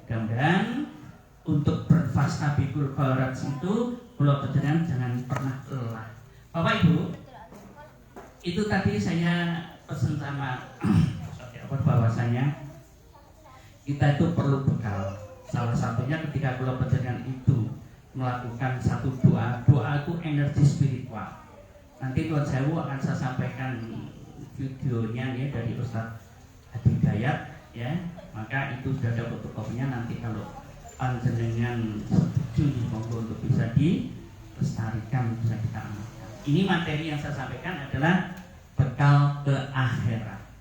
Mudah-mudahan untuk berfastabiqul khairat itu kula panjenengan jangan pernah lelah. Bapak Ibu, itu tadi saya pesan sama bahwasanya kita itu perlu bekal. Salah satunya ketika kula panjenengan itu melakukan satu doa itu energi spiritual. Nanti Tuan Sewu akan saya sampaikan videonya ya dari Ustadz Hadi Dayat ya. Maka itu sudah ada fotokopinya, nanti kalau panjenengan setuju monggo untuk bisa dilestarikan, bisa kita amalkan. Ini materi yang saya sampaikan adalah bekal ke akhirat.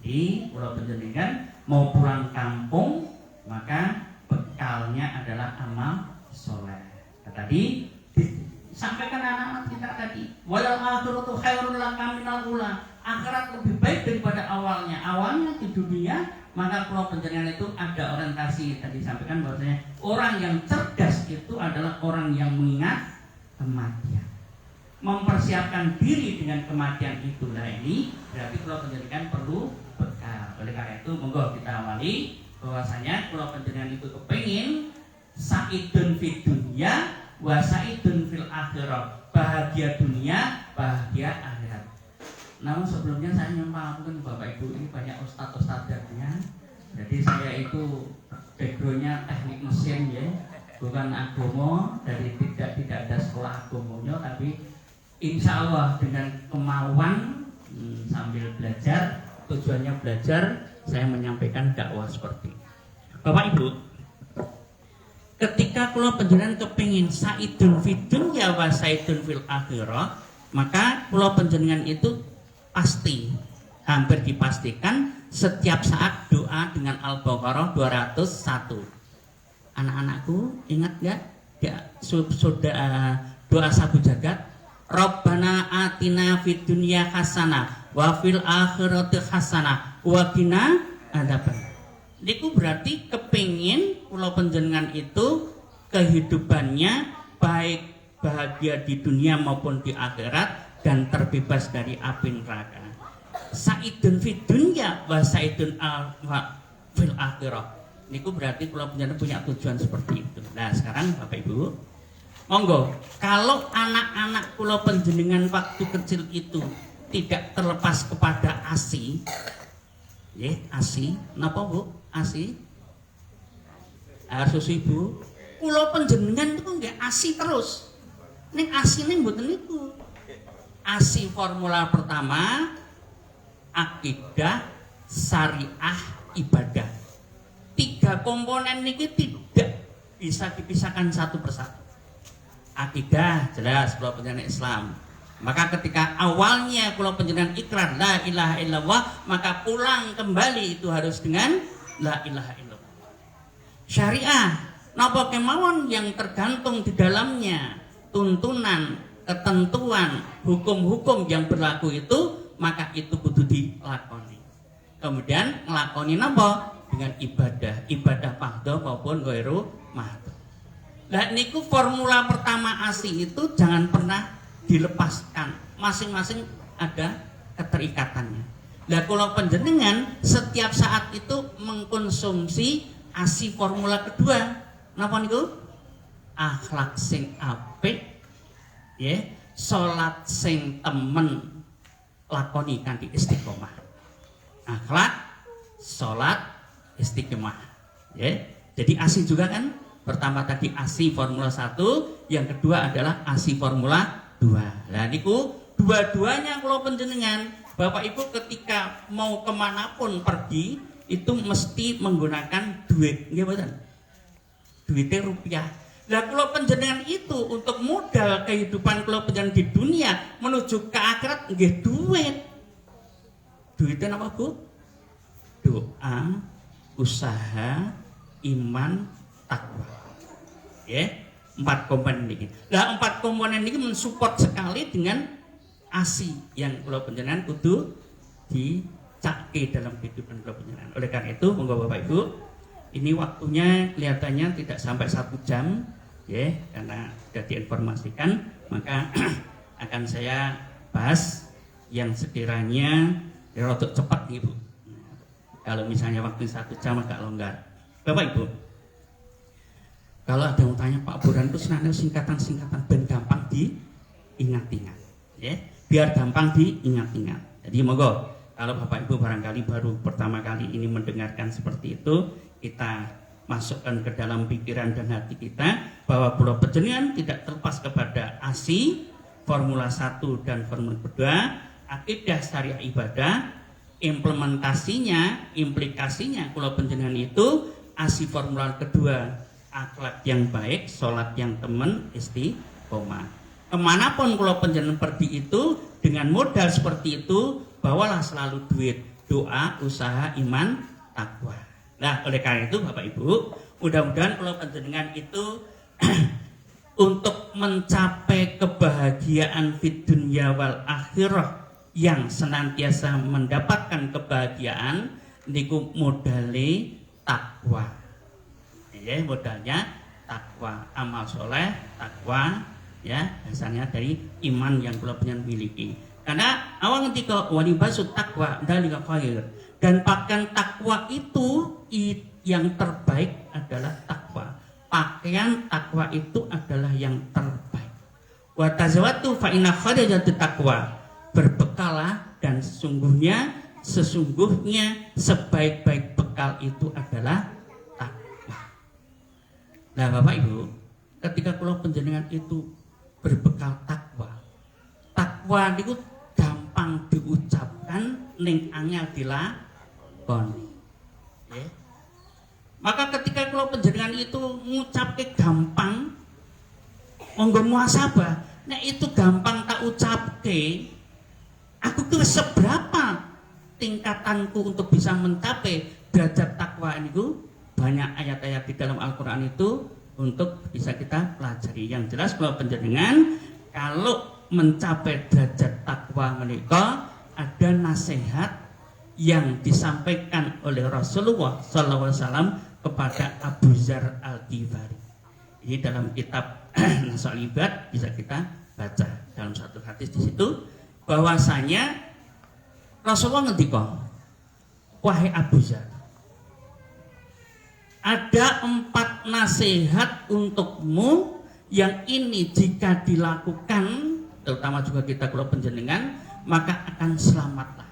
Jadi kalau panjenengan mau pulang kampung maka bekalnya adalah amal soleh. Tadi disampaikan anak-anak kita tadi, walal akhiratu khairul laka minal ula. Akhirat lebih baik daripada awalnya. Awalnya di dunia, maka kalau penjelasan itu ada orientasi tadi disampaikan bahwasanya orang yang cerdas itu adalah orang yang mengingat kematian, mempersiapkan diri dengan kematian itulah ini. Berarti kalau penjelasan perlu bekal. Oleh karena itu monggo kita awali bahwasanya kalau penjelasan itu kepengin saidun fid dunya wa saidun fil akhirah, bahagia dunia, bahagia akhirat. Namun sebelumnya saya nyempalkan Bapak Ibu, ini banyak ustadz-ustadznya. Jadi saya itu backgroundnya teknik mesin ya, bukan agomo, dari tidak ada sekolah agomonya, tapi insya Allah dengan kemauan sambil belajar, tujuannya belajar, saya menyampaikan dakwah seperti ini. Bapak Ibu, ketika kalau penjenengan kepingin saidun fid dunya wa saidun fil akhirah, maka kalau penjenengan itu pasti, hampir dipastikan setiap saat doa dengan Al-Baqarah 201. Anak-anakku ingat gak? Ya, sudah doa sabu jagat. Rabbana atina fid dunya hasanah wa fil akhirati hasanah wa qina adzabannar. Niku berarti kepingin kula panjenengan itu kehidupannya baik bahagia di dunia maupun di akhirat dan terbebas dari api neraka. Saidun fid dunya wa saidun fil akhirah. Niku berarti kula panjenengan punya tujuan seperti itu. Nah, sekarang Bapak Ibu, monggo, kalau anak-anak kula panjenengan waktu kecil itu tidak terlepas kepada ASI, ya, ASI, napa Bu? ASI? Air susu Ibu. Kula panjenengan itu nggak ASI terus. Ning ASI ning mboten niku. ASI formula pertama akidah, syariah, ibadah. 3 komponen ini tidak bisa dipisahkan satu persatu. Akidah jelas kalau penjalan Islam. Maka ketika awalnya kalau penjalan ikrar la ilaha illallah, maka pulang kembali itu harus dengan la ilaha illallah. Syariah, napa kemauan yang tergantung di dalamnya, tuntunan, ketentuan, hukum-hukum yang berlaku itu, maka itu kudu dilakoni. Kemudian ngelakoni napa? Dengan ibadah fardhu maupun ghairu mahdhu. Nah niku formula pertama ASI itu jangan pernah dilepaskan. Masing-masing ada keterikatannya. Nah kalau panjenengan setiap saat itu mengkonsumsi ASI formula kedua, napa niku? Akhlak sing apik, ya, salat sing temen, lakoni kanthi istiqomah. Akhlak, salat, istiqomah, ya. Jadi ASI juga kan. Pertama tadi ASI formula 1, yang kedua adalah ASI formula 2. Nah niku dua-duanya kalau panjenengan Bapak Ibu ketika mau kemanapun pergi itu mesti menggunakan duit, nggih mboten? Duitnya rupiah. Lah kalau panjenengan itu untuk modal kehidupan kalau panjenengan di dunia menuju ke akhirat nggih duit. Duitnya apa Bu? Doa, usaha, iman, takwa. Ya, 4 komponen ini. Nah, 4 komponen ini mensupport sekali dengan ASI yang kalau panjenengan kudu dicake dalam kehidupan kalau panjenengan. Oleh karena itu, monggo Bapak Ibu, ini waktunya kelihatannya tidak sampai 1 jam, ya, karena sudah diinformasikan, maka akan saya bahas yang sekiranya rodok cepat nih Bu. Kalau misalnya waktu 1 jam agak longgar. Bapak Ibu, Kalau ada yang tanya Pak Burhan itu sebenarnya singkatan-singkatan ben gampang diingat-ingat, ya, biar gampang diingat-ingat. Jadi monggo kalau Bapak Ibu barangkali baru pertama kali ini mendengarkan seperti itu, kita masukkan ke dalam pikiran dan hati kita bahwa Pulau Panjenengan tidak terlepas kepada ASI, Formula 1 dan Formula 2, akidah syariah ibadah, implementasinya, implikasinya Pulau Panjenengan itu ASI Formula kedua, akhlak yang baik, sholat yang temen, istiqomah. Kemanapun Pulau Panjenengan pergi itu dengan modal seperti itu, bawalah selalu duit, doa, usaha, iman, takwa. Nah, oleh karena itu Bapak Ibu, mudah-mudahan Pulau Panjenengan itu untuk mencapai kebahagiaan fid dunya wal akhirah yang senantiasa mendapatkan kebahagiaan niku modale takwa. Ya, modalnya takwa, amal soleh, takwa, ya, dasarnya dari iman yang Pulau Panjenengan miliki. Karena awal ketika walibasut takwa dalika khair, dan pakaian takwa itu yang terbaik adalah takwa. Pakaian takwa itu adalah yang terbaik. Wa tazawwatu fa inna khairat takwa. Berbekalah dan sesungguhnya sebaik-baik bekal itu adalah takwa. Nah, Bapak Ibu, ketika Pulau Panjenengan itu berbekal takwa, takwa itu gampang diucapkan, ning angel dilakoni. Ya. Maka ketika Pulau Panjenengan itu ngucapke gampang, monggo muasabah, nek itu gampang tak ucapke, aku tuh seberapa tingkatanku untuk bisa mencapai derajat takwa itu. Banyak ayat-ayat di dalam Al-Quran itu untuk bisa kita pelajari. Yang jelas Pulau Panjenengan kalau mencapai derajat takwa menika ada nasihat yang disampaikan oleh Rasulullah SAW kepada Abu Dzar Al-Ghifari. Ini dalam kitab Nasul Ibad bisa kita baca dalam satu hadis di situ bahwasanya Rasulullah ngendika, wahai Abu Dzar, ada 4 nasihat untukmu yang ini jika dilakukan, terutama juga kita Pulau Panjenengan, maka akan selamatlah.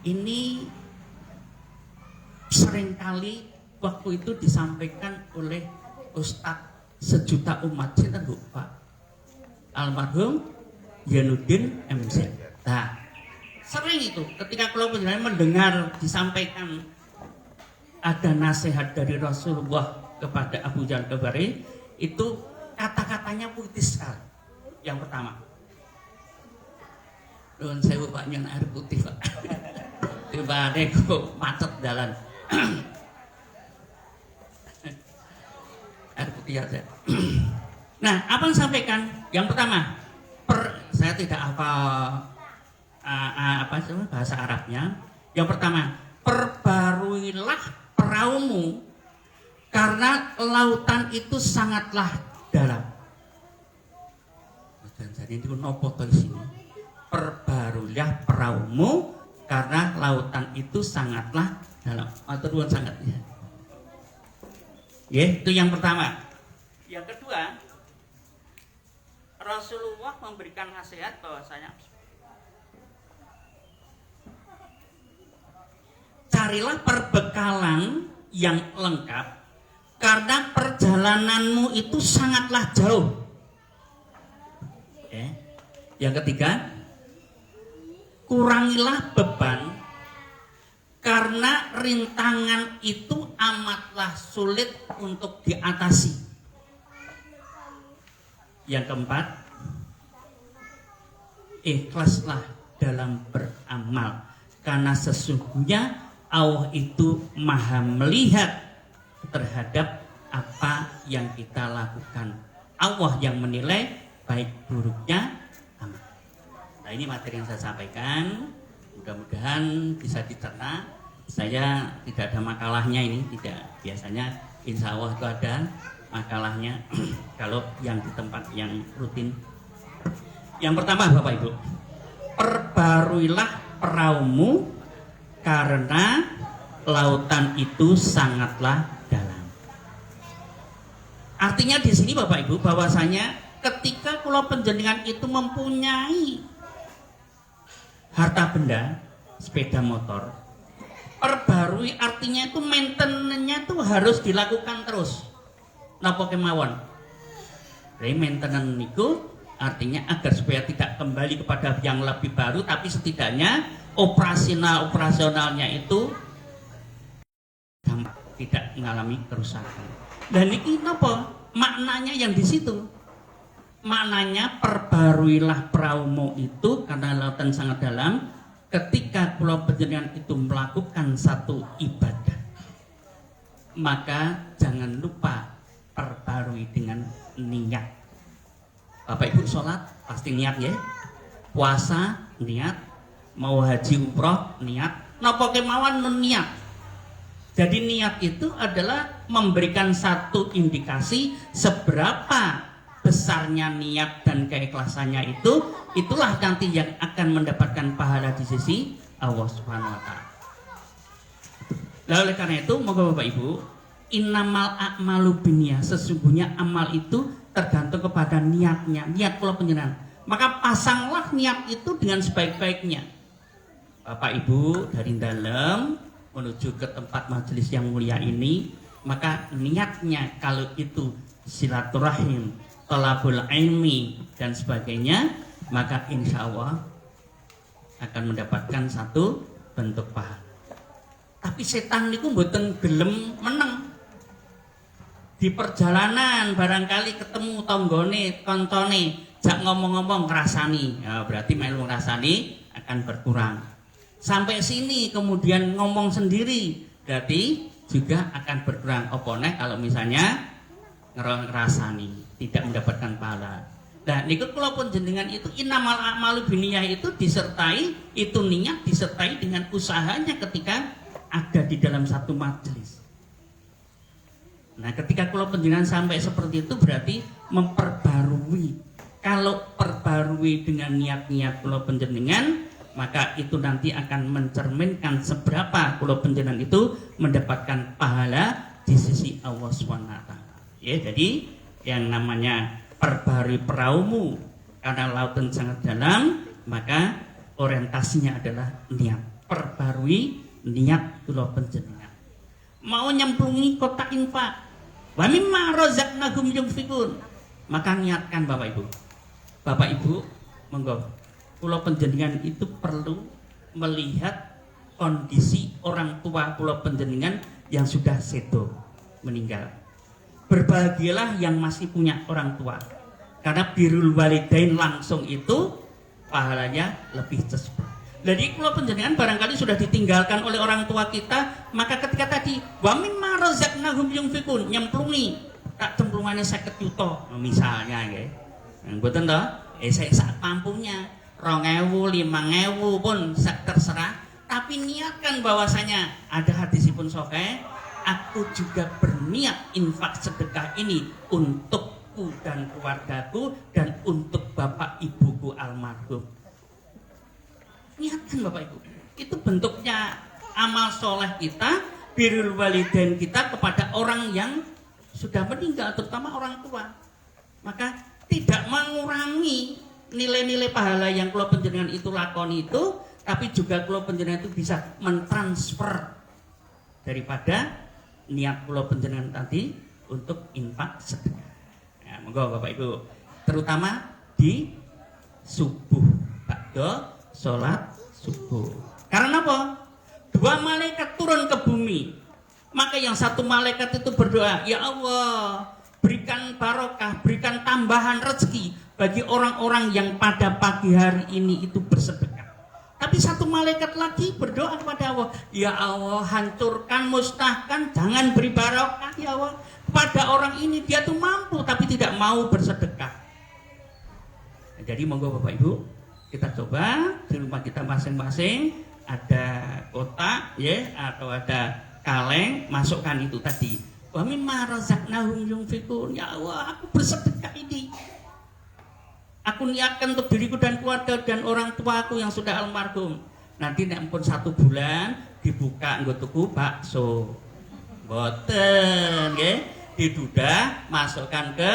Ini seringkali waktu itu disampaikan oleh Ustadz sejuta umat, sinten Bu Pak? Almarhum Yanuddin MC. Nah, sering itu ketika Pulau Panjenengan mendengar disampaikan ada nasihat dari Rasulullah kepada Abu Dzar Al-Ghifari, itu kata-katanya puitis sekali. Yang pertama, nuwun sewu Pak, nyen air putih Pak. Tibane kok macet jalan. Air putih aja. Nah, apa yang sampaikan? Yang pertama, saya tidak hafal bahasa Arabnya. Yang pertama, perbaruilah peraumu karena lautan itu sangatlah dalam. Dan jadi itu nopo di sini. Perbaruilah peraumu karena lautan itu sangatlah dalam. Matur sangatnya. Ya, itu yang pertama. Yang kedua, Rasulullah memberikan nasihat bahwasanya carilah perbekalan yang lengkap karena perjalananmu itu sangatlah jauh. Yang ketiga, kurangilah beban karena rintangan itu amatlah sulit untuk diatasi. Yang keempat, ikhlaslah dalam beramal karena sesungguhnya Allah itu maha melihat terhadap apa yang kita lakukan. Allah yang menilai baik buruknya amal. Nah, ini materi yang saya sampaikan. Mudah-mudahan bisa dicerna. Saya tidak ada makalahnya ini, tidak. Biasanya insya Allah itu ada makalahnya kalau yang di tempat yang rutin. Yang pertama Bapak Ibu, perbaruilah peraumu karena lautan itu sangatlah dalam. Artinya di sini Bapak Ibu bahwasanya ketika kula panjenengan itu mempunyai harta benda, sepeda motor, perbarui artinya itu maintenance-nya itu harus dilakukan terus. Napa kemawon? Jadi maintenance itu artinya agar supaya tidak kembali kepada yang lebih baru, tapi setidaknya operasionalnya itu tidak mengalami kerusakan. Dan ini apa? Maknanya yang di situ. Maknanya perbaruilah praumu itu karena lautan sangat dalam. Ketika pulau panjenengan itu melakukan satu ibadah, maka jangan lupa perbarui dengan niat. Bapak Ibu sholat pasti niat ya, puasa niat, mau haji umroh niat, napa kemawon niat. Jadi niat itu adalah memberikan satu indikasi seberapa besarnya niat dan keikhlasannya itu, itulah nanti yang akan mendapatkan pahala di sisi Allah Subhanahu wa taala. Lalu oleh karena itu, moga Bapak Ibu, innamal a'malu binniyah, sesungguhnya amal itu tergantung kepada niatnya, niat kula panjenengan. Maka pasanglah niat itu dengan sebaik-baiknya. Bapak Ibu dari dalam menuju ke tempat majelis yang mulia ini, maka niatnya kalau itu silaturahim, thalabul ilmi dan sebagainya, maka insya Allah akan mendapatkan satu bentuk pahala. Tapi setan niku mboten gelem meneng. Di perjalanan barangkali ketemu tonggone, koncone, jak ngomong-ngomong ngrasani, ya, berarti melu ngrasani akan berkurang. Sampai sini kemudian ngomong sendiri, berarti juga akan berkurang. Apa nek kalau misalnya ngerasani tidak mendapatkan pahala. Nah, niku kula panjenengan itu innamal a'malu binniyah itu disertai itu niat disertai dengan usahanya ketika ada di dalam satu majelis. Nah, ketika kula panjenengan sampai seperti itu berarti memperbarui. Kalau perbarui dengan niat-niat kula panjenengan, maka itu nanti akan mencerminkan seberapa kula panjenengan itu mendapatkan pahala di sisi Allah SWT. Ya, jadi yang namanya perbarui peraumu karena lautan sangat dalam, maka orientasinya adalah niat. Perbarui niat kula panjenengan. Mau nyemplungi kotak infak, wa mimma razaqnahum yunfikun, maka niatkan Bapak Ibu. Bapak Ibu, monggo kula panjenengan itu perlu melihat kondisi orang tua kula panjenengan yang sudah sedo meninggal. Berbahagialah yang masih punya orang tua, karena birrul walidain langsung itu pahalanya lebih cepat. Jadi kalau panjenengan barangkali sudah ditinggalkan oleh orang tua kita, maka ketika tadi wa mimma razaqnahum yunfikun, nyemplungi tak cemplungannya 50 juta misalnya nggih. Mboten to? Sak mampunya 2.000, 5.000 pun terserah, tapi niatkan bahwasanya ada hadisipun sahih, aku juga berniat infak sedekah ini untukku dan keluargaku dan untuk bapak ibuku almarhum. Niatkan Bapak Ibu, itu bentuknya amal soleh kita, birrul walidain kita kepada orang yang sudah meninggal, terutama orang tua. Maka tidak mengurangi nilai-nilai pahala yang kula panjenengan itu lakoni itu, tapi juga kula panjenengan itu bisa mentransfer daripada niat kula panjenengan tadi untuk infak sedekah. Ya, monggo Bapak Ibu, terutama di subuh ba'da sholat subuh. Karena apa? 2 malaikat turun ke bumi. Maka yang satu malaikat itu berdoa, ya Allah, berikan barokah, berikan tambahan rezeki bagi orang-orang yang pada pagi hari ini itu bersedekah. Tapi satu malaikat lagi berdoa kepada Allah, ya Allah, hancurkan, musnahkan, jangan beri barokah ya Allah kepada orang ini, dia tuh mampu tapi tidak mau bersedekah. Nah, jadi monggo Bapak Ibu, kita coba di rumah kita masing-masing ada kotak ya atau ada kaleng, masukkan itu tadi. Wa mimma razaqnahum yunfikun, ya Allah, aku bersedekah ini. Aku niatkan untuk diriku dan keluarga dan orang tuaku yang sudah almarhum. Nanti nek pun 1 bulan dibuka nggo tuku bakso. Mboten nggih. diduda, masukkan ke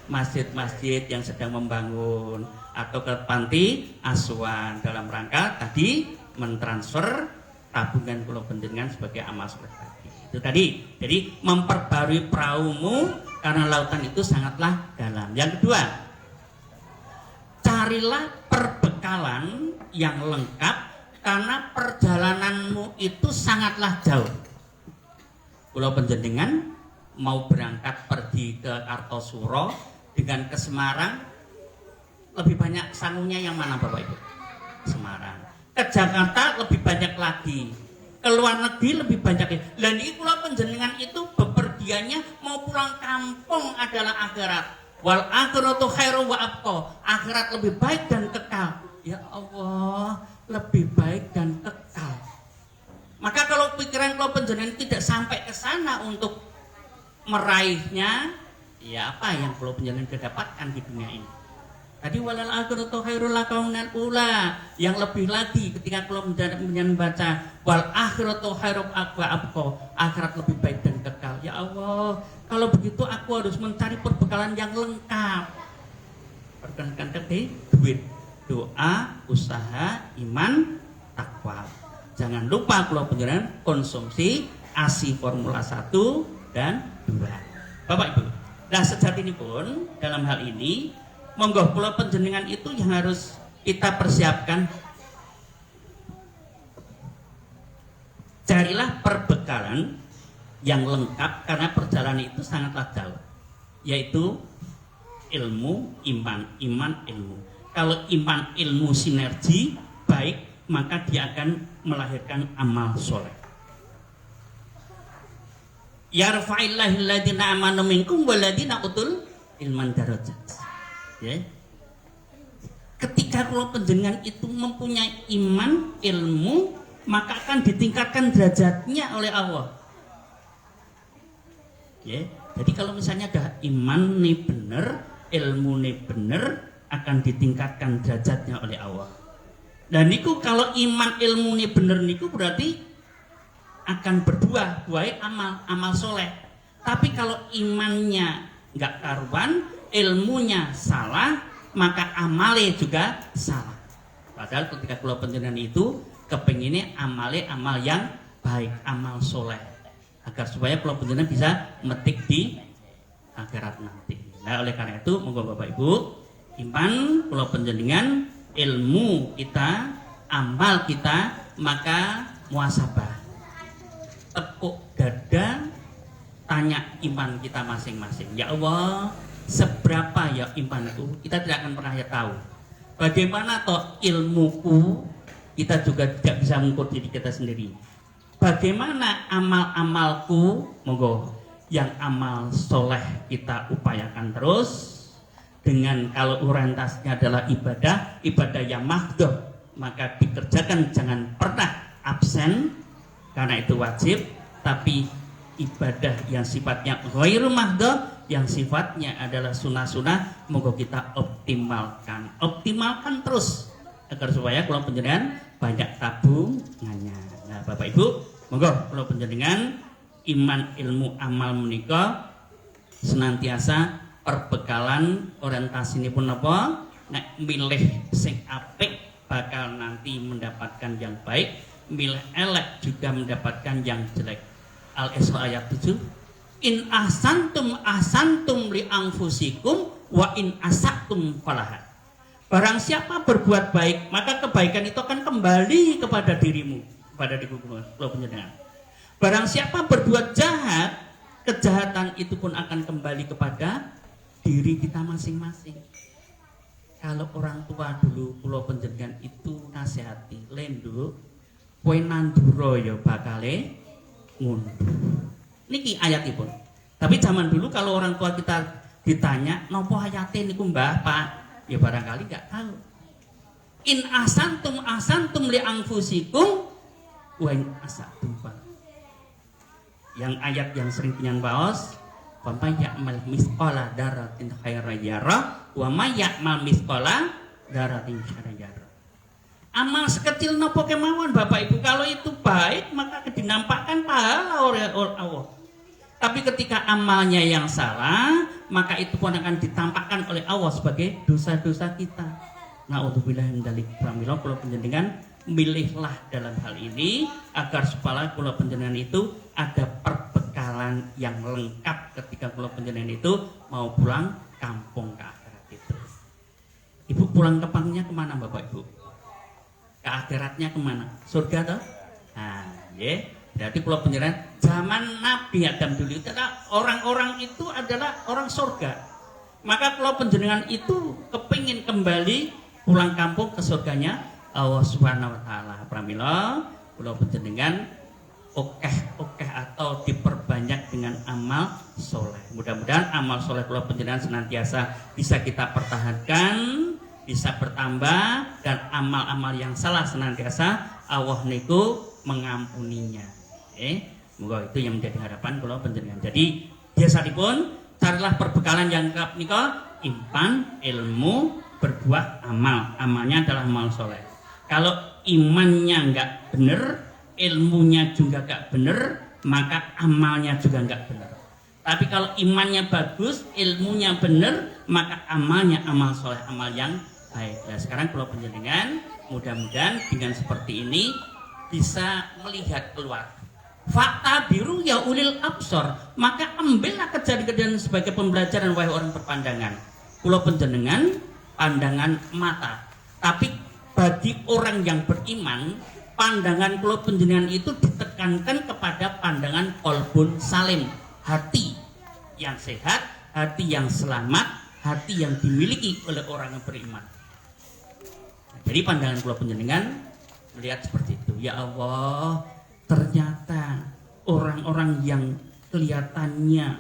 masjid-masjid yang sedang membangun atau ke panti asuhan dalam rangka tadi mentransfer tabungan kula panjenengan sebagai amal soleh tadi. Itu tadi. Jadi memperbarui perahumu karena lautan itu sangatlah dalam. Yang kedua, carilah perbekalan yang lengkap karena perjalananmu itu sangatlah jauh. Kula panjenengan mau berangkat pergi ke Kartosuro dengan ke Semarang, lebih banyak sangunya yang mana Bapak Ibu? Semarang. Ke Jakarta lebih banyak lagi. Ke luar negeri lebih banyak lagi. Dan ini kula panjenengan itu bepergiannya mau pulang kampung adalah akhirat. Wal akhiratu khairu wa abqa. Akhirat lebih baik dan kekal. Ya Allah, lebih baik dan kekal. Maka kalau pikiran kula panjenengan tidak sampai ke sana untuk meraihnya, ya apa yang kula panjenengan dapatkan di dunia ini? Tadi walal akhiratu khairul laka minal ula. Yang lebih lagi ketika kula membaca wal akhiratu khairul wa abqa, akhirat lebih baik dan kekal. Ya Allah, kalau begitu aku harus mencari perbekalan yang lengkap. Perkenalkan tadi duit, doa, usaha, iman, takwa. Jangan lupa kula panjenengan konsumsi ASI Formula 1 dan 2. Bapak Ibu, nah sejati ini pun dalam hal ini monggo kula panjenengan itu yang harus kita persiapkan. Carilah perbekalan yang lengkap karena perjalanan itu sangatlah jauh, yaitu ilmu, iman, ilmu. Kalau iman ilmu sinergi baik, maka dia akan melahirkan amal soleh. Yarfa'illahu alladziina aamanu minkum walladziina utul ilman darajat. Ya. Ketika kalau panjenengan itu mempunyai iman, ilmu, maka akan ditingkatkan derajatnya oleh Allah. Ya. Jadi kalau misalnya ada iman nih bener, ilmu nih bener, akan ditingkatkan derajatnya oleh Allah. Dan niku kalau iman ilmu nih bener niku berarti akan berbuah amal soleh. Tapi kalau imannya nggak karuan, ilmunya salah, maka amalnya juga salah. Padahal ketika kula panjenengan itu kepinginnya amalnya amal yang baik, amal soleh, agar supaya kula panjenengan bisa metik di akhirat nanti. Nah oleh karena itu monggo Bapak Ibu, iman kula panjenengan, ilmu kita, amal kita, maka muhasabah. Tepuk dada, tanya iman kita masing-masing. Ya Allah, seberapa ya imanku? Kita tidak akan pernah tahu. Bagaimana toh ilmuku? Kita juga tidak bisa mengukur diri kita sendiri. Bagaimana amal-amalku? Monggo, yang amal soleh kita upayakan terus. Dengan kalau orientasinya adalah ibadah yang mahdoh, maka dikerjakan, jangan pernah absen. Karena itu wajib, tapi ibadah yang sifatnya ghairu mahdoh, yang sifatnya adalah sunnah-sunnah, moga kita optimalkan terus agar supaya kalau panjenengan banyak tabungannya. Nah Bapak Ibu, moga kalau panjenengan iman ilmu amal menika senantiasa perbekalan orientasi ini pun apa? Nek milih sing apik bakal nanti mendapatkan yang baik. Milih elek juga mendapatkan yang jelek. Al-Isra ayat 7. In ahsantum li anfusikum wa in asatum falaha. Barang siapa berbuat baik, maka kebaikan itu akan kembali kepada dirimu, kepada dirimu. Barang siapa berbuat jahat, kejahatan itu pun akan kembali kepada diri kita masing-masing. Kalau orang tua dulu kula panjenengan itu nasihati, lenduk kowe nandura ya bakale ngunduh. Niki ayatipun. Tapi zaman dulu kalau orang tua kita ditanya, "Napa ayate niku Mbah, Pak?" Ya barangkali enggak tahu. In ahsantum li anfusikum wa in asatum. Yang ayat yang sering pinjang baos, "Wa may ya'mal misqala dzarratin khairan yarah wa may ya'mal misqala dzarratin syarran yarah." Amal sekecil nopo kemauan Bapak Ibu, kalau itu baik maka dinampakkan pahala oleh Allah. Tapi ketika amalnya yang salah, maka itu pun akan ditampakkan oleh Allah sebagai dosa-dosa kita. Na'udzubillah min dzalik. Pramila kula panjenengan milihlah dalam hal ini agar supaya kula panjenengan itu ada perbekalan yang lengkap ketika kula panjenengan itu mau pulang kampung ke akhirat itu. Ibu pulang kampungnya kemana Bapak Ibu? Ke akhiratnya kemana? Surga toh? Nah, ya. Berarti kula panjenengan zaman Nabi Adam dulu itu orang-orang itu adalah orang surga. Maka kula panjenengan itu kepingin kembali pulang kampung ke surganya Allah Subhanahu wa taala. Pramila kula panjenengan okeh atau diperbanyak dengan amal soleh. Mudah-mudahan amal soleh kula panjenengan senantiasa bisa kita pertahankan, bisa bertambah, dan amal-amal yang salah senantiasa Allah niku mengampuninya. Moga itu yang menjadi harapan kula panjenengan. Jadi biasanipun carilah perbekalan yang lengkap nika, iman, ilmu, berbuat amal. Amalnya adalah amal soleh. Kalau imannya enggak benar, ilmunya juga enggak benar, maka amalnya juga enggak benar. Tapi kalau imannya bagus, ilmunya benar, maka amalnya amal soleh, amal yang baik. Nah, sekarang kula panjenengan mudah-mudahan dengan seperti ini bisa melihat keluar. Fakta biru ya ulil absor, maka ambillah kejadian-kejadian sebagai pembelajaran wahai orang berpandangan. Kula panjenengan pandangan mata, tapi bagi orang yang beriman, pandangan kula panjenengan itu ditekankan kepada pandangan qalbun salim, hati yang sehat, hati yang selamat, hati yang dimiliki oleh orang yang beriman. Jadi pandangan kula panjenengan melihat seperti itu. Ya Allah, ternyata orang-orang yang kelihatannya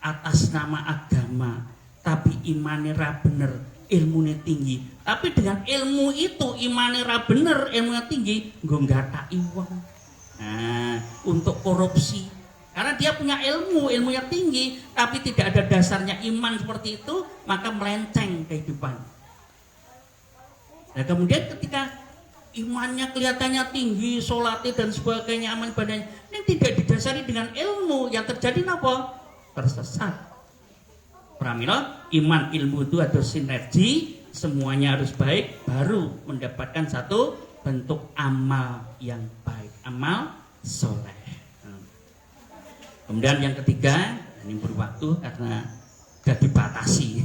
atas nama agama tapi imannya ra bener, ilmunya tinggi, tapi dengan ilmu itu imannya ra bener, ilmunya tinggi, nggo nggathaki wong. Nah, untuk korupsi karena dia punya ilmunya tinggi tapi tidak ada dasarnya iman seperti itu, maka melenceng kehidupan. Nah, kemudian ketika imannya kelihatannya tinggi, sholatnya dan sebagainya, aman ibadahnya, ini tidak didasari dengan ilmu, yang terjadi apa? Tersesat. Pramila, iman ilmu itu ada sinergi, semuanya harus baik, baru mendapatkan satu bentuk amal yang baik, amal soleh. Kemudian yang ketiga, ini berwaktu karena sudah dibatasi.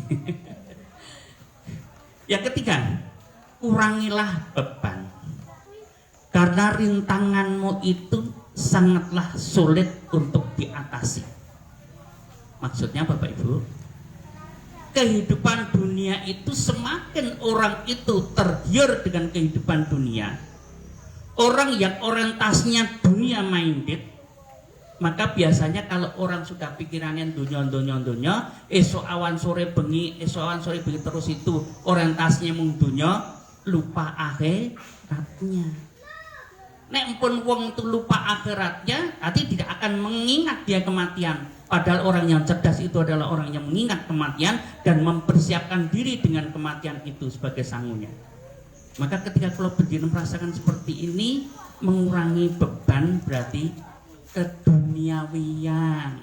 Yang ketiga, kurangilah beban. Karena rintanganmu itu sangatlah sulit untuk diatasi. Maksudnya Bapak Ibu, kehidupan dunia itu semakin orang itu tergiur dengan kehidupan dunia, orang yang orientasinya dunia minded, maka biasanya kalau orang sudah pikirannya dunia, esok awan sore bengi terus itu orientasinya mung dunia, lupa akhiratnya. Nek pun wong itu lupa akhiratnya, arti tidak akan mengingat dia kematian. Padahal orang yang cerdas itu adalah orang yang mengingat kematian dan mempersiapkan diri dengan kematian itu sebagai sangunya. Maka ketika kalau berdiri merasakan seperti ini, mengurangi beban berarti keduniawian.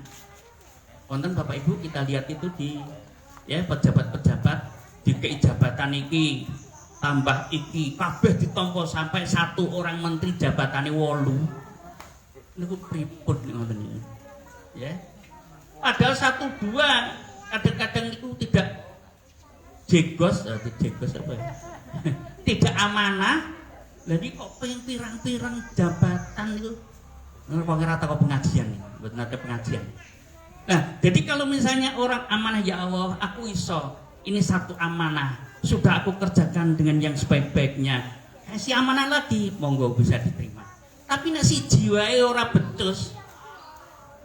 Wonten Bapak Ibu kita lihat itu di pejabat-pejabat di keijabatan iki, tambah iki kabeh ditampa sampai satu orang menteri jabatane 8. Niku pripun ngoten niku. Ya. Padahal 1 2 kadang-kadang itu tidak jegos apa ya? Tidak amanah. Jadi kok pengen pirang-pirang jabatan itu. Wong ora teko pengajian nih, mboten ada pengajian. Nah, jadi kalau misalnya orang amanah, ya Allah, aku iso, ini satu amanah. Sudah aku kerjakan dengan yang sebaik-baiknya. Si amanah lagi, monggo bisa diterima. Tapi nek si jiwae ora becus,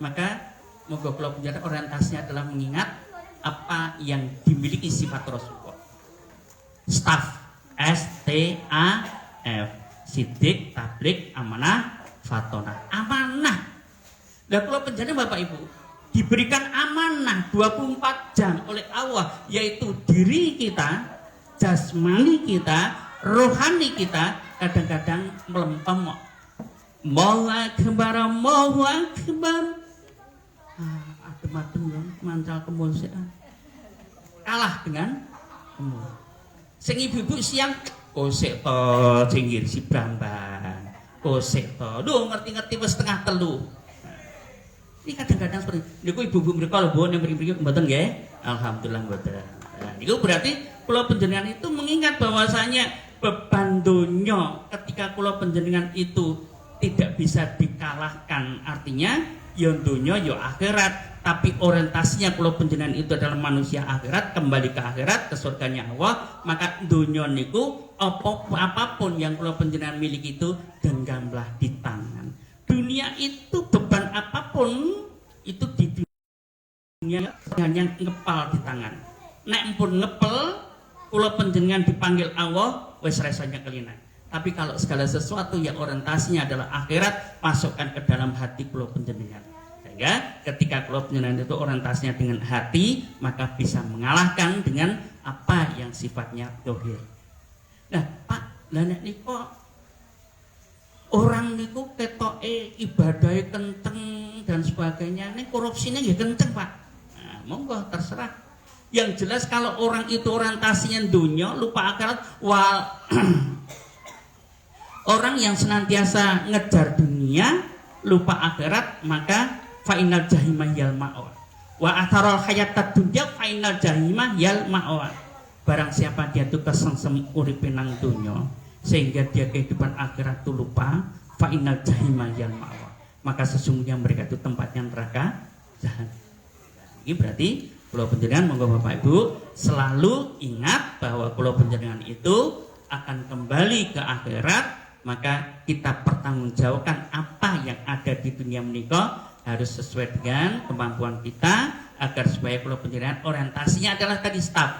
maka monggo kula penjara orientasinya adalah mengingat apa yang dimiliki sifat Rasulullah. Staf, S-T-A-F, sidik, tablik, amanah, fatona. Amanah. Lah kula penjara Bapak Ibu diberikan amanah 24 jam oleh Allah, yaitu diri kita, jasmani kita, rohani kita kadang-kadang melempem. Allahu Akbar, Allahu Akbar. madem ya, mancal kemul sik. Kalah dengan kemul. Sing ibu-ibu siang kosek to jinggir si Bambang. Kosek to. Duh ngerti-ngerti wis setengah telu. Ini kadang-kadang seperti niku ibu-ibu mriko lho Bu, nek mriki mboten nggih. Alhamdulillah mboten. Nah, niku berarti kula panjenengan itu mengingat bahwasanya beban donya ketika kula panjenengan itu tidak bisa dikalahkan, artinya ya donya ya akhirat, tapi orientasinya kula panjenengan itu adalah manusia akhirat, kembali ke akhirat, ke surganya Allah, maka donya niku apapun yang kula panjenengan miliki itu genggamlah di tangan. Dunia itu beban apapun itu di dunia yang ngepal di tangan. Nek pun ngepel kula panjenengan dipanggil Allah wis rasanya kelina. Tapi kalau segala sesuatu yang orientasinya adalah akhirat, masukkan ke dalam hati kula panjenengan. Sehingga ketika kula panjenengan itu orientasinya dengan hati, maka bisa mengalahkan dengan apa yang sifatnya dohir. Nah, Pak, lah nek niku orang niku ketoke ibadahnya kenceng dan sebagainya, nek korupsinya ya kenceng, Pak. Nah, monggo terserah. Yang jelas kalau orang itu orientasinya dunia, lupa akhirat, orang yang senantiasa ngejar dunia, lupa akhirat, maka fainal jahimah yal ma'wa. Wa atharul hayatad dunya fainal jahimah yal ma'wa. Barang siapa dia itu kesengsem uripe nang dunya sehingga dia kehidupan akhirat itu lupa, fainal jahimah yal ma'wa. Maka sesungguhnya mereka itu tempatnya neraka jahanam. Ini berarti kula panjenengan monggo Bapak Ibu selalu ingat bahwa kula panjenengan itu akan kembali ke akhirat. Maka kita pertanggungjawabkan apa yang ada di dunia menika harus sesuai dengan kemampuan kita agar supaya kula panjenengan orientasinya adalah tadi staf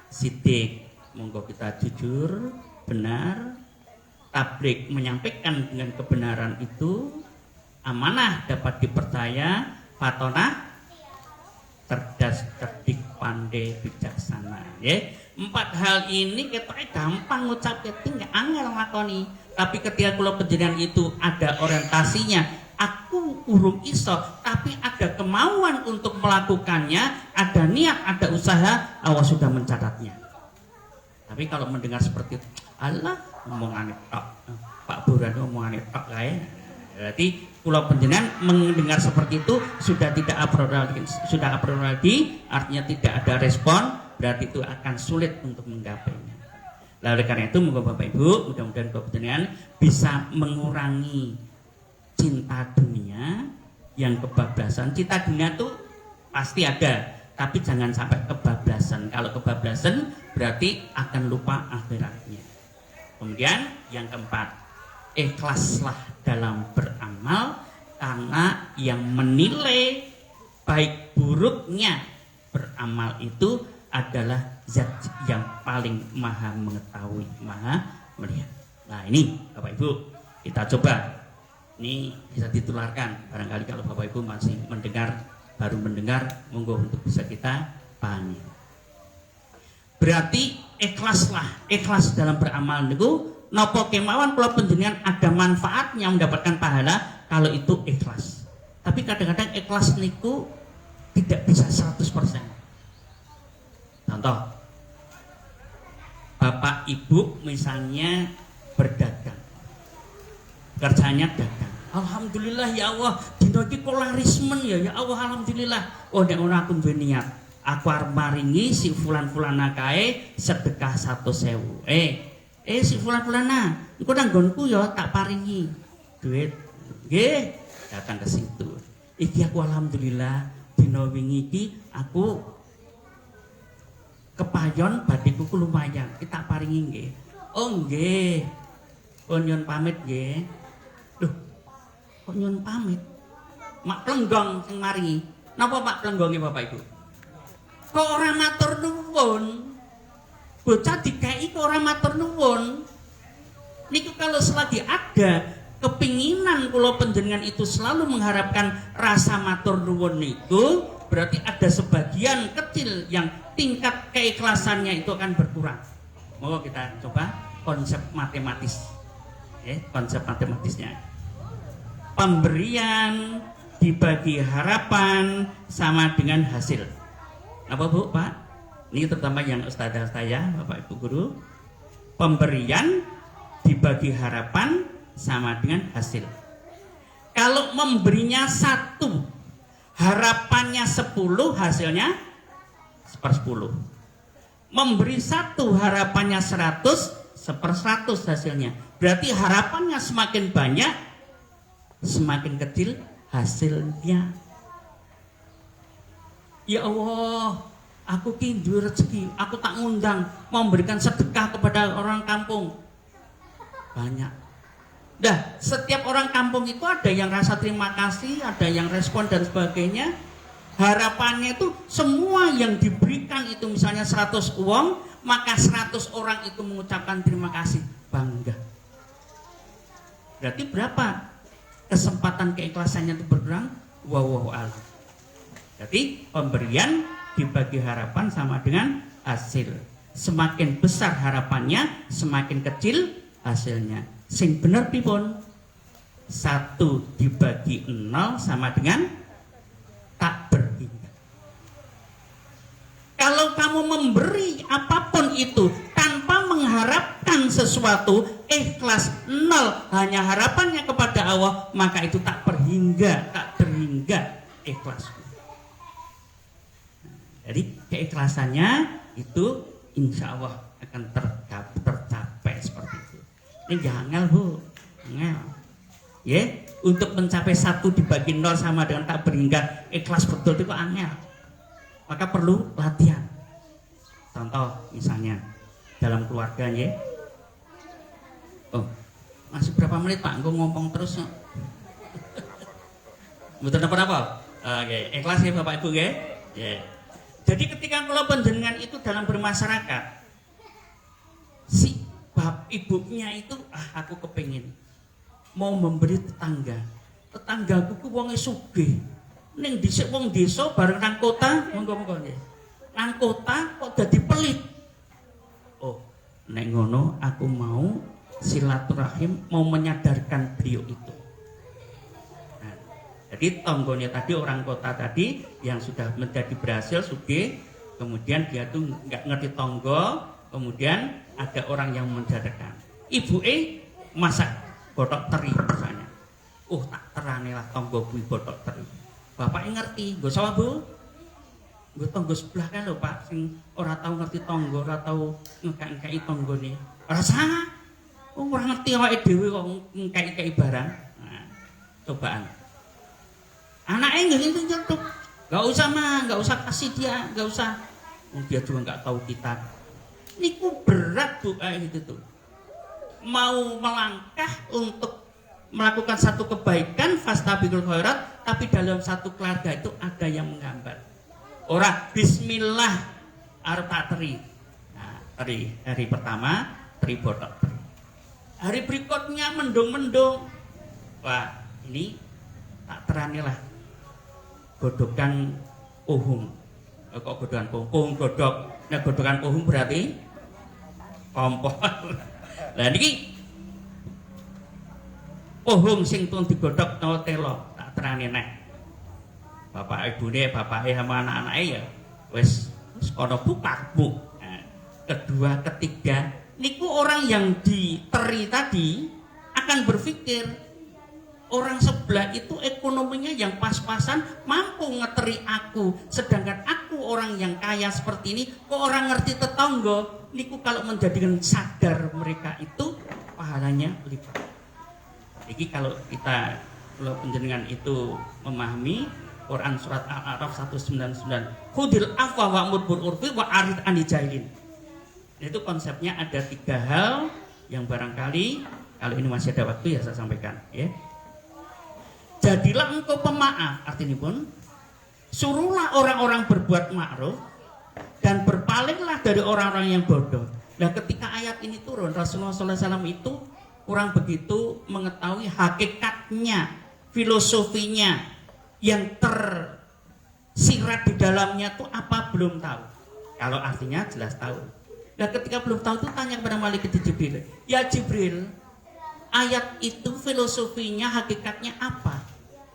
sidik, monggo kita jujur, benar, tablik menyampaikan dengan kebenaran itu, amanah dapat dipercaya, fatonah cerdas, cerdik, pandai, bijaksana. Ya, 4 hal ini kita gampang ngucap, nggak angel lakoni. Tapi ketika kula panjenengan itu ada orientasinya, aku urung iso, tapi ada kemauan untuk melakukannya, ada niat, ada usaha, Allah sudah mencatatnya. Tapi kalau mendengar seperti itu, Allah omongan tok, Pak Buran omongan tok kae. Berarti kula panjenengan mendengar seperti itu sudah tidak approval lagi, artinya tidak ada respon, berarti itu akan sulit untuk menggapainya. Lalu karena itu moga Bapak Ibu mudah-mudahan kula panjenengan bisa mengurangi cinta dunia yang kebablasan. Cinta dunia itu pasti ada, tapi jangan sampai kebablasan. Kalau kebablasan berarti akan lupa akhiratnya. Kemudian yang keempat, ikhlaslah dalam beramal, karena yang menilai baik buruknya beramal itu adalah zat yang paling maha mengetahui, maha melihat. Nah ini Bapak Ibu kita coba, ini bisa ditularkan barangkali kalau Bapak Ibu masih mendengar, baru mendengar, monggo untuk bisa kita pahami. Berarti ikhlaslah, ikhlas dalam beramal niku napa kemawon kula panjenengan ada manfaatnya mendapatkan pahala kalau itu ikhlas. Tapi kadang-kadang ikhlas niku tidak bisa 100%. Contoh, Bapak Ibu misalnya berdagang, kerjanya dagang. Alhamdulillah ya Allah, dina iki kok laris men ya Allah, alhamdulillah. Oh nek ora aku duwe niat, aku arep maringi si fulan-fulana kae sedekah 100.000. Si fulan-fulana, iku nang nggonku ya tak paringi duit. Nggih, datang ke situ. Iki aku alhamdulillah dina wingi iki aku kepayon badhe kuku lumayan, kita paringi nggih. Oh nggih. Oh nyun pamit nggih. Loh, kok nyun pamit? Mak Plenggong sing maringi. Napa Pak Plenggonge Bapak Ibu? Kok ora matur nuwun? Bocah dikei kok ora matur nuwun. Niku kalau selagi ada kepinginan kula panjenengan itu selalu mengharapkan rasa matur nuwun niku, berarti ada sebagian kecil yang tingkat keikhlasannya itu akan berkurang. Mau kita coba konsep matematis, konsep matematisnya. Pemberian dibagi harapan sama dengan hasil. Apa Bu, Pak? Ini terutama yang ustazah saya, Bapak Ibu guru. Pemberian dibagi harapan sama dengan hasil. Kalau memberinya 1, harapannya 10, hasilnya 1/10. Memberi 1, harapannya 100, 1/100 hasilnya. Berarti harapannya semakin banyak, semakin kecil hasilnya. Ya Allah, aku kindu rezeki, aku tak ngundang, mau memberikan sedekah kepada orang kampung. Banyak. Dah, setiap orang kampung itu ada yang rasa terima kasih, ada yang respon dan sebagainya. Harapannya itu semua yang diberikan itu misalnya 100 uang, maka 100 orang itu mengucapkan terima kasih, bangga. Berarti berapa kesempatan keikhlasannya itu berkurang? Wallahu a'lam. Jadi pemberian dibagi harapan sama dengan hasil. Semakin besar harapannya, semakin kecil hasilnya. Sing bener pipun? 1 dibagi 0 sama dengan tak berhingga. Kalau kamu memberi apapun itu tanpa mengharapkan sesuatu, ikhlas 0, hanya harapannya kepada Allah, maka itu tak berhingga ikhlas. Jadi keikhlasannya itu insya Allah akan tercapai seperti itu. Ini jangan Bu, jangan. Ya, untuk mencapai 1 dibagi 0 sama dengan tak berhingga ikhlas betul itu angel. Maka perlu latihan. Contoh misalnya dalam keluarga ya. Oh, masih berapa menit Pak? Gue ngomong terus. Betul apa? Oke, ikhlas ya Bapak Ibu ya. Ya. Jadi ketika kalau panjenengan itu dalam bermasyarakat, si bab ibunya itu aku kepengin mau memberi tetanggaku ku wonge sugih ning dhisik wong desa bareng nang kota monggo-monggo nggih nang kota kok dadi pelit. Oh nek ngono aku mau silaturahim, mau menyadarkan beliau itu. Nah, jadi tonggonya tadi orang kota tadi yang sudah menjadi berhasil sugih, kemudian dia tuh nggak ngerti tonggo, kemudian ada orang yang mensadarkan. Ibu masak botok teri misalnya. Tak terane lah tonggo kuwi botok teri. Bapaknya ngerti, gak usah Bu. Gue tonggo sebelah kan lho Pak, sing ora tahu ngerti tonggo, ora tahu ngekek-ngekeki tonggone. Ora sah. Ora ngerti awake dhewe kok ngekeki barang. Nah, cobaan. Anaknya nggak nyentuh. Gak usah mah, gak usah kasih dia, gak usah. Dia juga nggak tahu kita. Niku berat Bu itu tuh. Mau melangkah untuk melakukan satu kebaikan fastabiqul khairat, tapi dalam satu keluarga itu ada yang menghambat. Ora bismillah arep tak teri. Nah, hari pertama teri botok teri. Hari berikutnya mendung-mendung. Wah, ini tak terani lah. Godokan pohung. Kok godokan pohung godok. Nah, godokan pohung berarti kompor. Lah niki pohung sing pun digodhog nang telo tak terane nek. Bapak ibune, bapake sama anak-anake ya wis kono bukakmu. Nah, kedua, ketiga, niku orang yang diteri tadi akan berpikir orang sebelah itu ekonominya yang pas-pasan mampu ngeteri aku, sedangkan aku orang yang kaya seperti ini kok orang ngerti tetangga. Niku kalau menjadikan sadar mereka itu pahalanya lipat. Jadi kalau kita kalau penjenengan itu memahami Quran surat Al-A'raf 199, khudil afwa wa'mur bil urfi wa arid anil jahilin. Itu konsepnya ada 3 hal yang barangkali kalau ini masih ada waktu ya saya sampaikan ya. Jadilah engkau pemaaf, artinya pun suruhlah orang-orang berbuat ma'ruf dan berpalinglah dari orang-orang yang bodoh. Nah ketika ayat ini turun, Rasulullah SAW itu kurang begitu mengetahui hakikatnya, filosofinya yang tersirat di dalamnya itu apa belum tahu. Kalau artinya jelas tahu. Nah ketika belum tahu itu tanya kepada Malaikat Jibril, ya Jibril, ayat itu filosofinya, hakikatnya apa?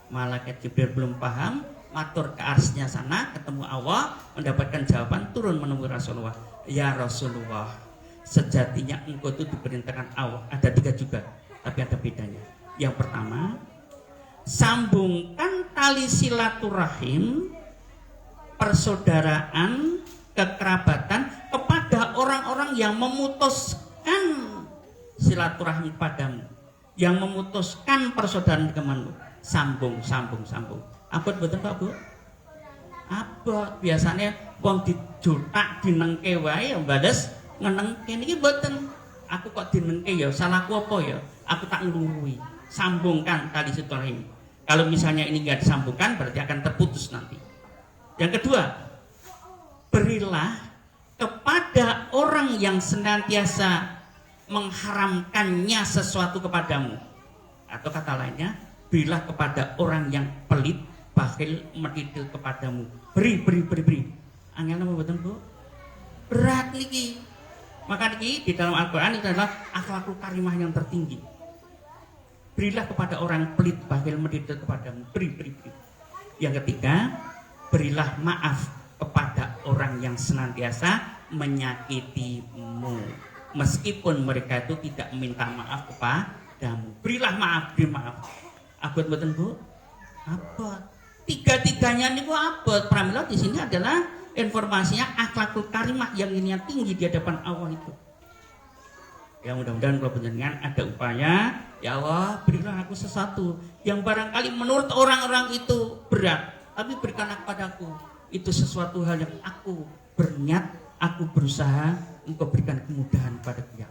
Malaikat Jibril belum paham, matur ke arsnya sana, ketemu Allah, mendapatkan jawaban, turun menemui Rasulullah. Ya Rasulullah, sejatinya engkau itu diperintahkan Allah. Ada 3 juga, tapi ada bedanya. Yang pertama, sambungkan tali silaturahim, persaudaraan, kekerabatan kepada orang-orang yang memutuskan silaturahmi padamu, yang memutuskan persaudaraan denganmu. Sambung. Abot betul Pak Bu? Abot. Biasanya wong dijutak dinengke wae ya bales ngenengke niki mboten. Aku kok dinengke ya, salahku apa ya? Aku tak nglurui. Sambungkan tali silaturahim. Kalau misalnya ini enggak disambungkan berarti akan terputus nanti. Yang kedua, berilah kepada orang yang senantiasa mengharamkannya sesuatu kepadamu. Atau kata lainnya, berilah kepada orang yang pelit, bakhil, mendidil kepadamu. Beri. Angel apa betul Bu? Berat niki. Maka niki di dalam Al-Qur'an itu adalah akhlakul karimah yang tertinggi. Berilah kepada orang pelit, bakhil, mendidil kepadamu. Beri. Yang ketiga, berilah maaf kepada orang yang senantiasa menyakitimu. Meskipun mereka itu tidak minta maaf kepadamu. Berilah maaf, beri maaf. Abot mboten Bu? Abot. 3-tiganya niku abot. Pramila di sini adalah informasinya akhlakul karimah yang ini tinggi di hadapan Allah itu. Ya mudah-mudahan kalau panjenengan ada upaya, ya Allah berilah aku sesuatu yang barangkali menurut orang-orang itu berat, tapi berikanlah kepadaku itu sesuatu hal yang aku berniat, aku berusaha untuk berikan kemudahan pada dia.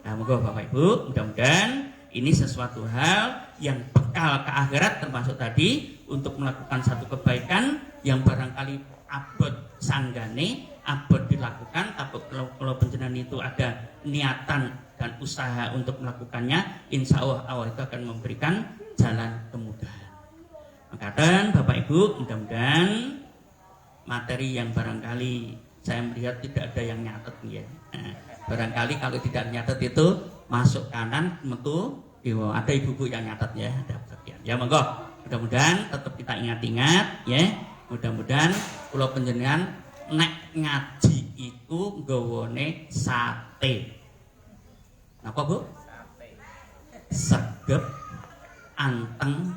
Nah, moga Bapak Ibu, mudah-mudahan ini sesuatu hal yang bekal ke akhirat, termasuk tadi untuk melakukan satu kebaikan yang barangkali abot sanggane, abot dilakukan, tapi kalau panjenengan itu ada niatan dan usaha untuk melakukannya, insya Allah itu akan memberikan jalan kemudahan. Maka Bapak Ibu, mudah-mudahan materi yang barangkali saya melihat tidak ada yang nyatet ya. Barangkali kalau tidak nyatet itu masuk kanan metu, ada ibu-ibu yang nyatet ya, ada bagian. Ya monggo, mudah-mudahan tetap kita ingat-ingat ya. Mudah-mudahan kula panjenengan nek ngaji itu nggawane sate. Napa Bu? Sate. Segep, anteng,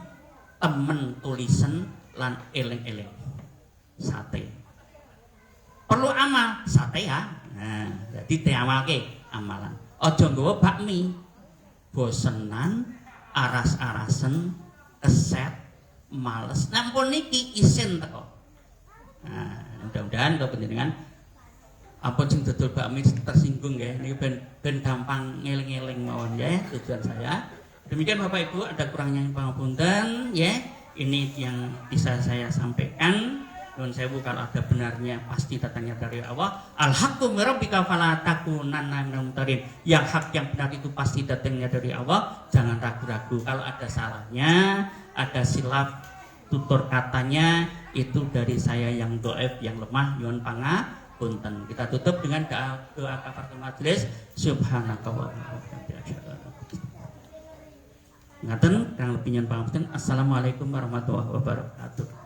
temen tulisan lan eling-eling. Sate. Perlu amal sate ya. Nah, jadi diamalke amalan. Aja nggawa bakmi. Bosenan, aras-arasen, keset, males. Nampun niki isin teko. Nah, mudah-mudahan kalau panjenengan apa sing dodol bakmi tersinggung ya. Niki ben gampang ngeling-eling mawon ya tujuan saya. Demikian Bapak Ibu, ada kurangnya pangapunten ya. Ini yang bisa saya sampaikan. Nuwun sewu kalau ada benarnya pasti datangnya dari Allah. Al-haqqu min rabbika fala takunanna minal mumtarin. Yang hak yang benar itu pasti datangnya dari Allah. Jangan ragu-ragu. Kalau ada salahnya, ada silap tutur katanya, itu dari saya yang dhaif, yang lemah, nyuwun pangapunten. Kita tutup dengan doa kafaratul majelis. Subhanakallah. Ngaten kang lebih nyuwun pangapunten. Assalamualaikum warahmatullahi wabarakatuh.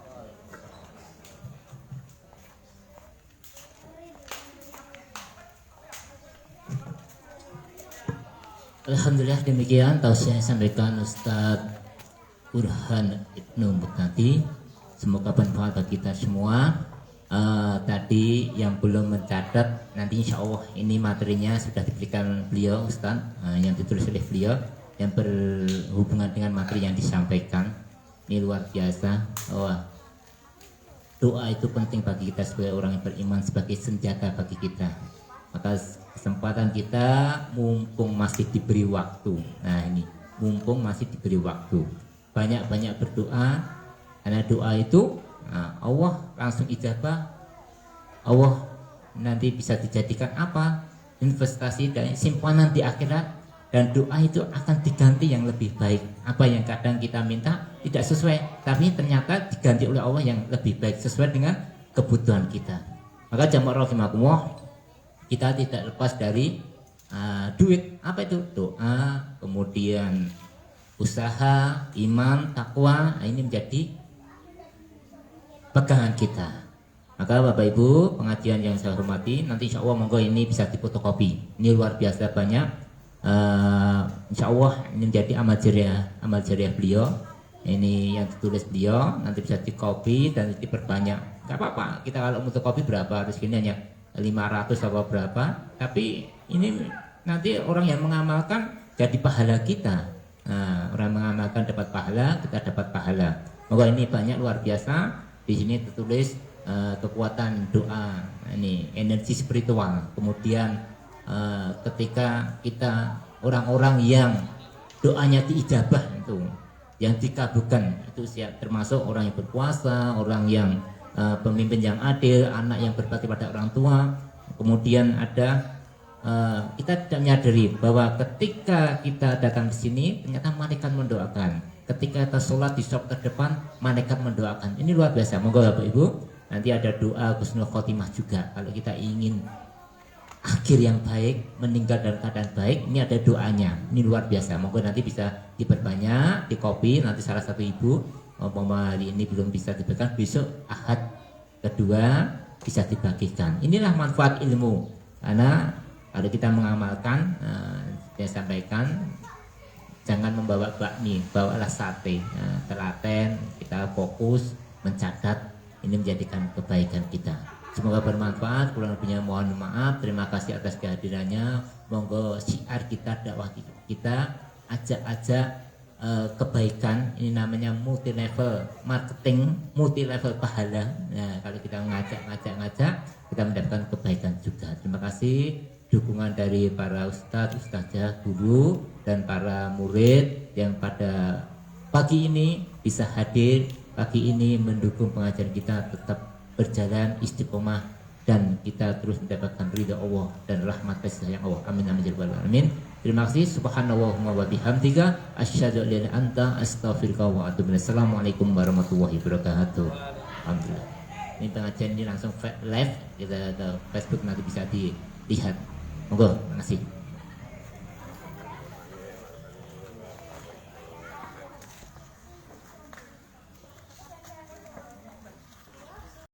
Alhamdulillah, demikian tausiah yang disampaikan Ustadz Burhan Ibnu Mutati. Semoga bermanfaat bagi kita semua. Tadi yang belum mencatat, nanti insya Allah ini materinya sudah diberikan beliau Ustadz, yang ditulis oleh beliau yang berhubungan dengan materi yang disampaikan. Ini luar biasa. Doa itu penting bagi kita sebagai orang yang beriman, sebagai senjata bagi kita. Maka kesempatan kita mumpung masih diberi waktu. Nah ini mumpung masih diberi waktu, banyak-banyak berdoa, karena doa itu Allah langsung ijabah. Allah nanti bisa dijadikan apa? Investasi dan simpanan di akhirat, dan doa itu akan diganti yang lebih baik. Apa yang kadang kita minta tidak sesuai, tapi ternyata diganti oleh Allah yang lebih baik sesuai dengan kebutuhan kita. Maka jamaah rahimakumullah, kita tidak lepas dari duit. Apa itu? Doa, kemudian usaha, iman, takwa, nah ini menjadi pegangan kita. Maka Bapak Ibu pengajian yang saya hormati, nanti insya Allah monggo ini bisa difotokopi. Ini luar biasa banyak. Insya Allah ini menjadi amal jariah beliau. Ini yang ditulis beliau, nanti bisa dikopi dan diperbanyak. Gak apa-apa, kita kalau untuk kopi berapa, harus ini hanya 500 atau berapa. Tapi ini nanti orang yang mengamalkan jadi pahala kita. Nah, orang mengamalkan dapat pahala, kita dapat pahala. Maka ini banyak luar biasa. Di sini tertulis kekuatan doa, ini energi spiritual. Kemudian ketika kita orang-orang yang doanya diijabah itu, yang dikabulkan itu siap, termasuk orang yang berpuasa, orang yang pemimpin yang adil, anak yang berbakti pada orang tua. Kemudian ada kita tidak menyadari bahwa ketika kita datang di sini ternyata malaikat mendoakan. Ketika kita sholat di shop terdepan, malaikat mendoakan. Ini luar biasa. Moga Bapak Ibu nanti ada doa husnul khotimah juga. Kalau kita ingin akhir yang baik, meninggal dalam keadaan baik, ini ada doanya. Ini luar biasa. Moga nanti bisa diperbanyak, dikopi. Nanti salah satu ibu, hari ini belum bisa diberikan, besok Ahad kedua bisa dibagikan. Inilah manfaat ilmu. Karena kalau kita mengamalkan, saya sampaikan, jangan membawa bakmi, bawalah sate. Telaten, kita fokus mencatat, ini menjadikan kebaikan kita. Semoga bermanfaat. Kurang lebihnya mohon maaf. Terima kasih atas kehadirannya. Monggo syiar kita, dakwah kita, ajak-ajak kebaikan. Ini namanya multi level marketing, multi level pahala. Nah, kalau kita ngajak, kita mendapatkan kebaikan juga. Terima kasih dukungan dari para ustadz, ustazah, guru, dan para murid yang pada pagi ini bisa hadir, pagi ini mendukung pengajaran kita tetap berjalan istiqomah dan kita terus mendapatkan ridha Allah dan rahmat kasih sayang Allah. Amin amin ya rabbal alamin. Terima kasih. Subhanallahumma wa bihamdika asyhadu an la ilaha illa anta astaghfiruka wa atubu ilaik. Assalamualaikum warahmatullahi wabarakatuh. Alhamdulillah. Ini pengajian ini langsung live, kita ke Facebook nanti bisa dilihat. Monggo, terima kasih.